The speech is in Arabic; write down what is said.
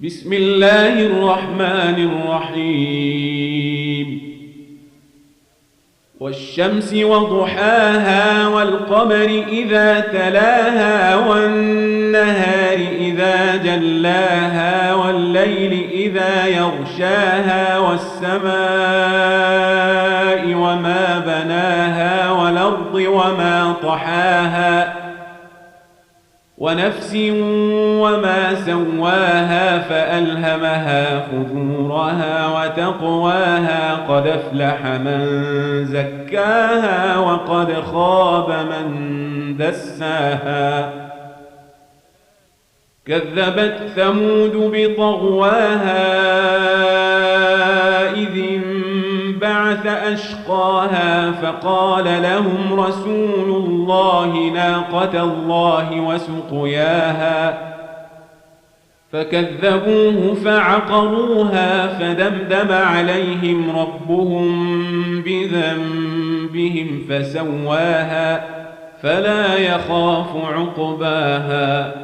بسم الله الرحمن الرحيم والشمس وضحاها والقمر إذا تلاها والنهار إذا جلاها والليل إذا يغشاها والسماء وما بناها والأرض وما طحاها ونفس وما سواها فألهمها فجورها وتقواها قد أفلح من زكاها وقد خاب من دساها كذبت ثمود بطغواها إذ انبعث أشقاها فقال لهم رسول الله ناقة الله وسقياها فكذبوه فعقروها فدمدم عليهم ربهم بذنبهم فسواها فلا يخاف عقباها